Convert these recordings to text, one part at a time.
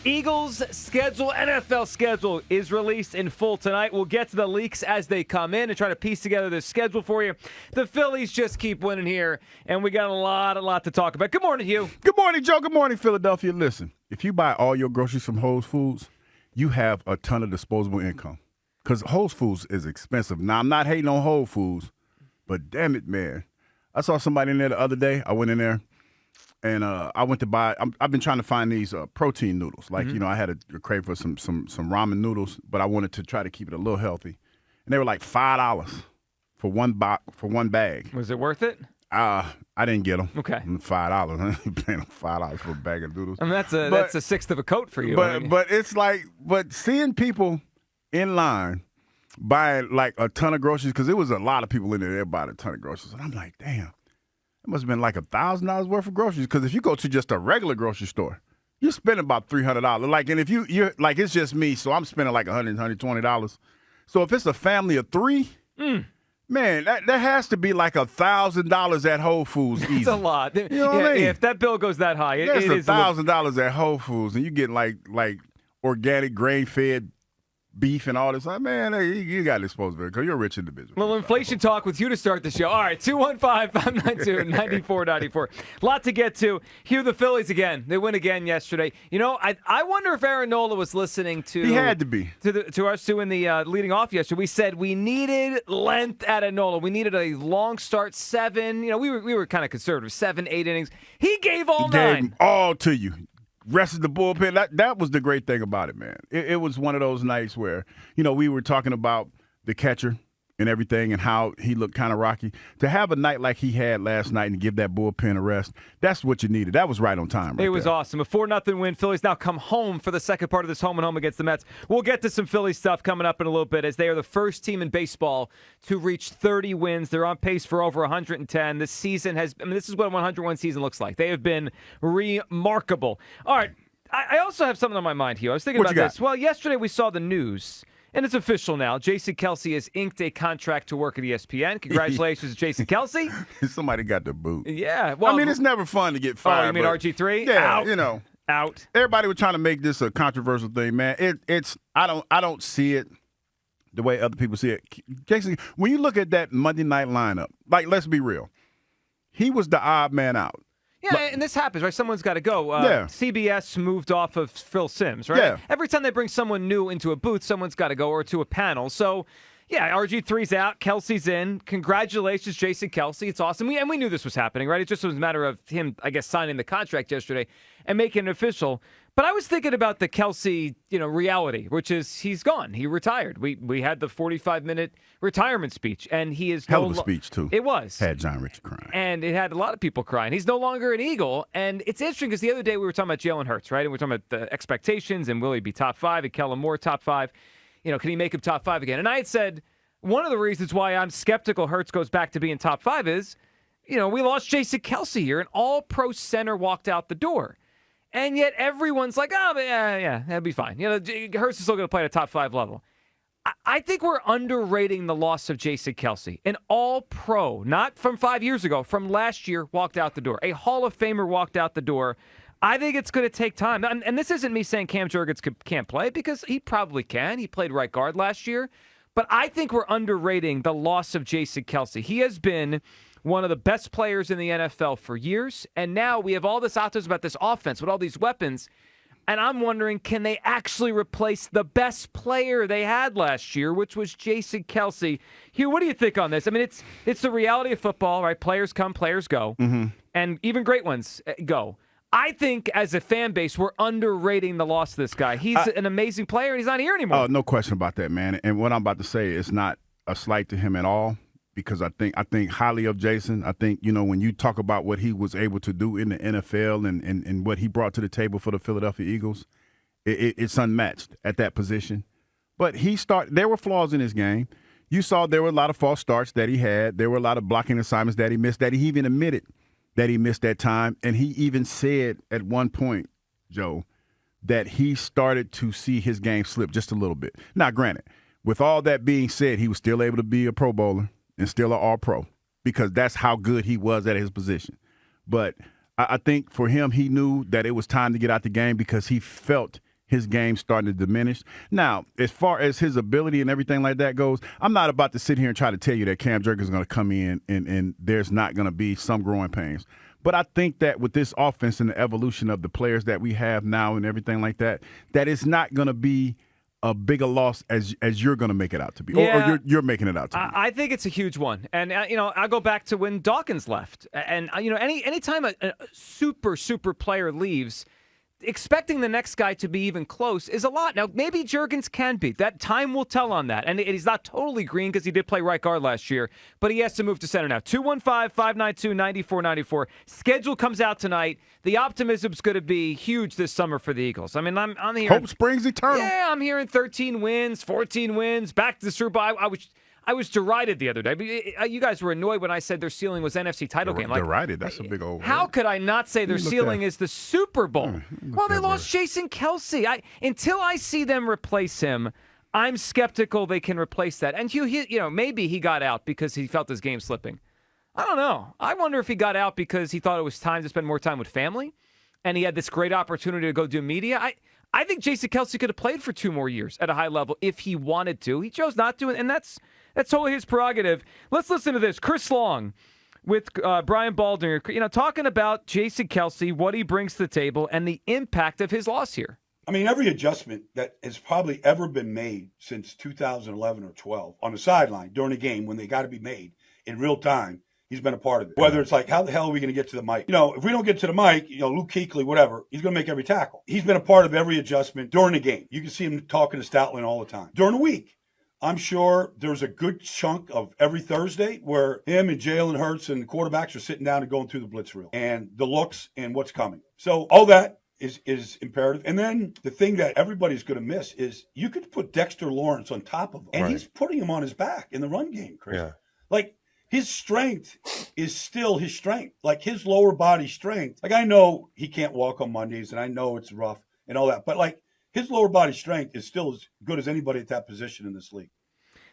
Eagles schedule, NFL schedule is released in full tonight. We'll get to the leaks as they come in and try to piece together this schedule for you. The Phillies just keep winning here, and we got a lot to talk about. Good morning, Hugh. Good morning, Joe. Good morning, Philadelphia. Listen, if you buy all your groceries from Whole Foods, you have a ton of disposable income because Whole Foods is expensive. Now, I'm not hating on Whole Foods, but damn it, man. I saw somebody in there the other day. I went in there. And I went to buy. I've been trying to find these protein noodles. Like I had a crave for some ramen noodles, but I wanted to try to keep it a little healthy. And they were like $5 for one bag. Was it worth it? I didn't get them. Okay, $5. I'm paying $5 for a bag of noodles. I mean, that's a sixth of a coat for you. But it's like, seeing people in line buying like a ton of groceries, because there was a lot of people in there that bought a ton of groceries, and I'm like, damn. It must have been like $1,000 worth of groceries, because if you go to just a regular grocery store, you're spending about $300. Like, and if you're like, it's just me, so I'm spending like $120. So if it's a family of three, man, that has to be like $1,000 at Whole Foods. Easy. It's a lot. You know what I mean? If that bill goes that high, it is $1,000 at Whole Foods, and you get like organic, grain-fed beef and all this. Like, man, you got disposable because you're a rich individual. Well, inflation talk with you to start the show. All right, 215-592-9494. Lot to get to. Hugh, the Phillies again. They win again yesterday. You know, I wonder if Aaron Nola was listening to. He had to be. To us two in the leading off yesterday. We said we needed length out of Nola. We needed a long start, 7. You know, we were kind of conservative, 7, 8 innings. He gave all 9. Gave all to you. Rested the bullpen. That was the great thing about it, man. It was one of those nights where, you know, we were talking about the catcher and everything and how he looked kind of rocky. To have a night like he had last night and give that bullpen a rest, that's what you needed. That was right on time. It was awesome. A 4-0 win. Phillies now come home for the second part of this home and home against the Mets. We'll get to some Phillies stuff coming up in a little bit, as they are the first team in baseball to reach 30 wins. They're on pace for over 110. This season this is what a 101 season looks like. They have been remarkable. All right. I also have something on my mind, Hugh. I was thinking about this. Well, yesterday we saw the news, and it's official now. Jason Kelce has inked a contract to work at ESPN. Congratulations, Jason Kelce. Somebody got the boot. Yeah. Well, I mean, it's never fun to get fired. Oh, you mean RG3? Yeah, out. You know. Out. Everybody was trying to make this a controversial thing, man. I don't see it the way other people see it. Jason, when you look at that Monday night lineup, like, let's be real. He was the odd man out. Yeah, and this happens, right? Someone's got to go. CBS moved off of Phil Simms, right? Yeah. Every time they bring someone new into a booth, someone's got to go, or to a panel. So, yeah, RG3's out, Kelce's in. Congratulations, Jason Kelce. It's awesome. And we knew this was happening, right? It just was a matter of him, I guess, signing the contract yesterday and making it official. But I was thinking about the Kelce, reality, which is he's gone. He retired. We had the 45-minute retirement speech, and he is hell of a speech too. It was. Had John Richard crying, and it had a lot of people crying. He's no longer an Eagle, and it's interesting because the other day we were talking about Jalen Hurts, right? And we were talking about the expectations and will he be top 5? And Kellen Moore top 5. Can he make him top 5 again? And I had said one of the reasons why I'm skeptical Hurts goes back to being top 5 is, we lost Jason Kelce here, an all-pro center walked out the door. And yet everyone's like, oh, yeah, that'll be fine. Hurts is still going to play at a top 5 level. I think we're underrating the loss of Jason Kelce. An all-pro, not from 5 years ago, from last year, walked out the door. A Hall of Famer walked out the door. I think it's going to take time. And this isn't me saying Cam Jurgens can't play, because he probably can. He played right guard last year. But I think we're underrating the loss of Jason Kelce. He has been one of the best players in the NFL for years, and now we have all this optimism about this offense with all these weapons, and I'm wondering, can they actually replace the best player they had last year, which was Jason Kelce? Hugh, what do you think on this? I mean, it's the reality of football, right? Players come, players go, and even great ones go. I think as a fan base, we're underrating the loss of this guy. He's an amazing player, and he's not here anymore. Oh, no question about that, man. And what I'm about to say is not a slight to him at all, because I think highly of Jason. I think, when you talk about what he was able to do in the NFL and what he brought to the table for the Philadelphia Eagles, it's unmatched at that position. But there were flaws in his game. You saw there were a lot of false starts that he had. There were a lot of blocking assignments that he missed, that he even admitted that he missed that time. And he even said at one point, Joe, that he started to see his game slip just a little bit. Now, granted, with all that being said, he was still able to be a Pro Bowler and still an All-Pro, because that's how good he was at his position. But I think for him, he knew that it was time to get out the game, because he felt his game starting to diminish. Now, as far as his ability and everything like that goes, I'm not about to sit here and try to tell you that Cam Jerk is going to come in and there's not going to be some growing pains. But I think that with this offense and the evolution of the players that we have now and everything like that, that it's not going to be a bigger loss as you're going to make it out to be, or you're making it out to be. I think it's a huge one, and I'll go back to when Dawkins left, and anytime a super player leaves, expecting the next guy to be even close is a lot. Now, maybe Juergens can be. That time will tell on that. And he's not totally green because he did play right guard last year, but he has to move to center now. 215-592-9494. Schedule comes out tonight. The optimism's going to be huge this summer for the Eagles. I mean, I'm hearing hope springs eternal. Yeah, I'm hearing 13 wins, 14 wins, back to the Super Bowl. I was derided the other day. You guys were annoyed when I said their ceiling was NFC title game. Like, derided? That's a big old word. How could I not say their ceiling is the Super Bowl? Well, they lost Jason Kelce. Until I see them replace him, I'm skeptical they can replace that. And maybe he got out because he felt his game slipping. I don't know. I wonder if he got out because he thought it was time to spend more time with family, and he had this great opportunity to go do media. I think Jason Kelce could have played for 2 more years at a high level if he wanted to. He chose not to, and that's totally his prerogative. Let's listen to this. Chris Long with Brian Baldinger, talking about Jason Kelce, what he brings to the table, and the impact of his loss here. I mean, every adjustment that has probably ever been made since 2011 or 12 on the sideline during a game when they got to be made in real time, he's been a part of it. Whether it's like, how the hell are we going to get to the mic? If we don't get to the mic, Luke Kuechly, whatever, he's going to make every tackle. He's been a part of every adjustment during the game. You can see him talking to Stoutland all the time. During the week, I'm sure there's a good chunk of every Thursday where him and Jalen Hurts and the quarterbacks are sitting down and going through the blitz reel and the looks and what's coming. So all that is imperative. And then the thing that everybody's going to miss is you could put Dexter Lawrence on top of him, and he's putting him on his back in the run game, Chris. Yeah. Like, his strength is still his strength. Like, his lower body strength. Like, I know he can't walk on Mondays, and I know it's rough and all that. But, like, his lower body strength is still as good as anybody at that position in this league.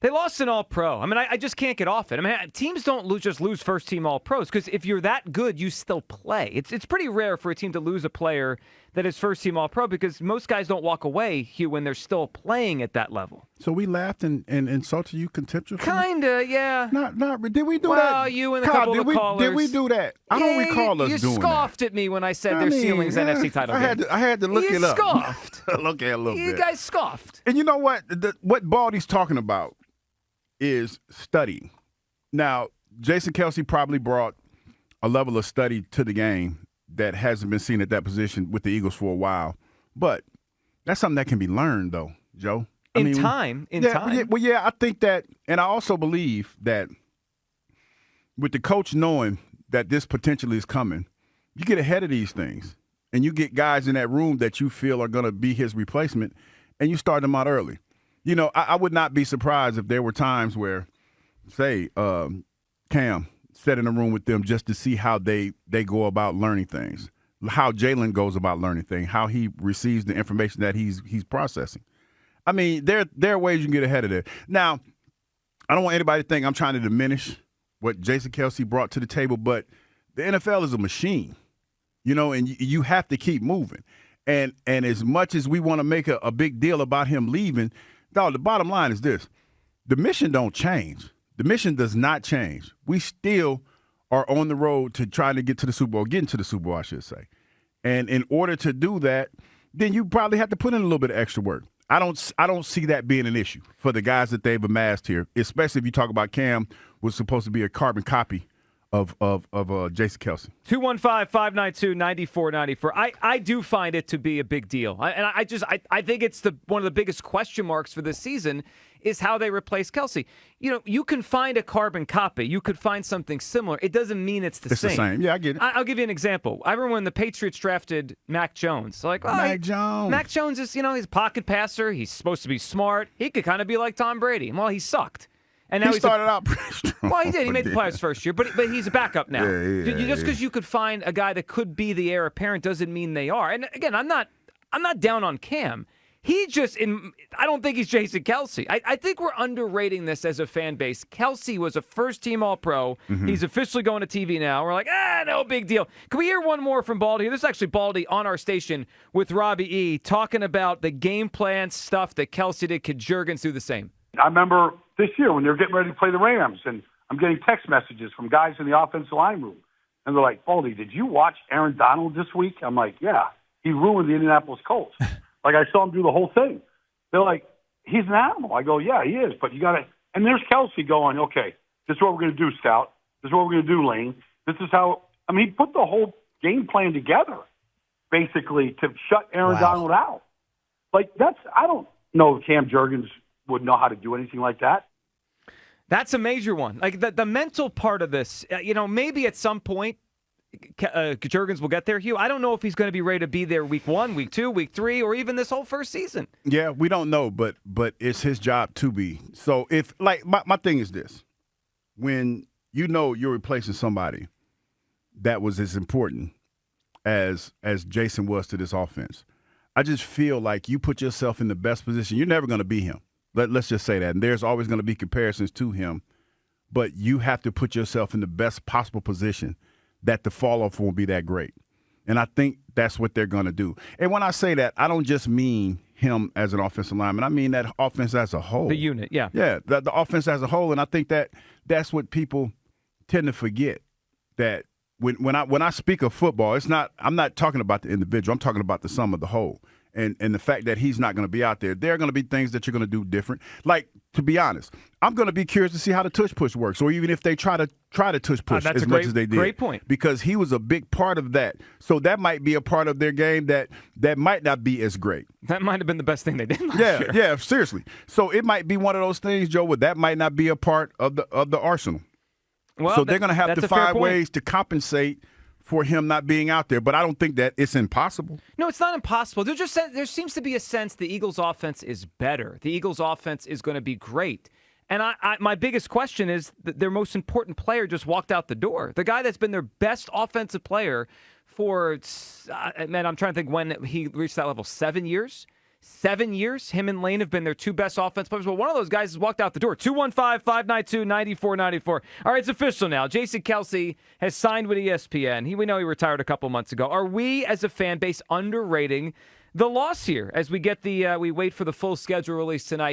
They lost an All-Pro. I mean, I just can't get off it. I mean, teams don't just lose first-team All-Pros because if you're that good, you still play. It's pretty rare for a team to lose a player that is first-team All-Pro because most guys don't walk away, Hugh, when they're still playing at that level. So we laughed and insulted you contemptuously? Kinda, yeah. Not. Did we do that? Well, you and a couple of the callers. Did we do that? I don't recall us doing that. You scoffed at me when I said their ceiling's NFC title game. I had to look it up. You scoffed. Look at it a little bit. You guys scoffed. And you know what? What Baldy's talking about is study. Now, Jason Kelce probably brought a level of study to the game that hasn't been seen at that position with the Eagles for a while. But that's something that can be learned, though, Joe. In time. Well, yeah, I think that, and I also believe that with the coach knowing that this potentially is coming, you get ahead of these things, and you get guys in that room that you feel are going to be his replacement, and you start them out early. I would not be surprised if there were times where, say, Cam sat in a room with them just to see how they go about learning things, how Jalen goes about learning things, how he receives the information that he's processing. I mean, there are ways you can get ahead of it. Now, I don't want anybody to think I'm trying to diminish what Jason Kelce brought to the table, but the NFL is a machine, and you have to keep moving. And as much as we want to make a big deal about him leaving, dog, the bottom line is this. The mission don't change. The mission does not change. We still are on the road to trying to get to the Super Bowl, getting to the Super Bowl, I should say. And in order to do that, then you probably have to put in a little bit of extra work. I don't see that being an issue for the guys that they've amassed here, especially if you talk about Cam was supposed to be a carbon copy of Jason Kelce. 215-592-9494. I do find it to be a big deal. I think it's one of the biggest question marks for this season is how they replace Kelce. You can find a carbon copy. You could find something similar. It doesn't mean it's the same. It's the same. Yeah, I get it. I'll give you an example. I remember when the Patriots drafted Mac Jones. So Mac Jones is, he's a pocket passer. He's supposed to be smart. He could kind of be like Tom Brady. Well, he sucked. And now he started out pretty strong. Well, he did. He made the playoffs first year, but he's a backup now. Just because you could find a guy that could be the heir apparent doesn't mean they are. And again, I'm not down on Cam. I don't think he's Jason Kelce. I think we're underrating this as a fan base. Kelce was a first-team All-Pro. Mm-hmm. He's officially going to TV now. We're like, no big deal. Can we hear one more from Baldy? This is actually Baldy on our station with Robbie E. talking about the game plan stuff that Kelce did. Could Juergens do the same? I remember this year when they were getting ready to play the Rams, and I'm getting text messages from guys in the offensive line room. And they're like, Baldy, did you watch Aaron Donald this week? I'm like, yeah. He ruined the Indianapolis Colts. Like, I saw him do the whole thing. They're like, he's an animal. I go, yeah, he is. But you got to – and there's Kelce going, okay, this is what we're going to do, Scout. This is what we're going to do, Lane. This is how – I mean, he put the whole game plan together, basically, to shut Aaron Donald out. Like, I don't know if Cam Juergens would know how to do anything like that. That's a major one. Like, the mental part of this, maybe at some point – Juergens will get there, Hugh. I don't know if he's going to be ready to be there week 1, week 2, week 3, or even this whole first season. Yeah, we don't know, but it's his job to be. So if my thing is this, when you're replacing somebody that was as important as Jason was to this offense, I just feel like you put yourself in the best position. You're never going to be him. Let's just say that. And there's always going to be comparisons to him, but you have to put yourself in the best possible position that the fall-off won't be that great. And I think that's what they're going to do. And when I say that, I don't just mean him as an offensive lineman. I mean that offense as a whole. The unit, yeah. Yeah, the offense as a whole. And I think that's what people tend to forget, that when I speak of football, I'm not talking about the individual. I'm talking about the sum of the whole. And the fact that he's not going to be out there, there are going to be things that you're going to do different. Like, to be honest, I'm going to be curious to see how the tush push works, or even if they try to tush push as much as they did. Great point. Because he was a big part of that. So that might be a part of their game that might not be as great. That might have been the best thing they did last year. Yeah, seriously. So it might be one of those things, Joe, where that might not be a part of the arsenal. Well, so they're going to have to find ways to compensate for him not being out there. But I don't think that it's impossible. No, it's not impossible. There seems to be a sense the Eagles' offense is better. The Eagles' offense is going to be great. And my biggest question is that their most important player just walked out the door. The guy that's been their best offensive player for, I'm trying to think when he reached that level, 7 years? 7 years, him and Lane have been their two best offense players. Well, one of those guys has walked out the door. 215-592-9494. All right, it's official now. Jason Kelce has signed with ESPN. We know he retired a couple months ago. Are we, as a fan base, underrating the loss here as we get we wait for the full schedule release tonight?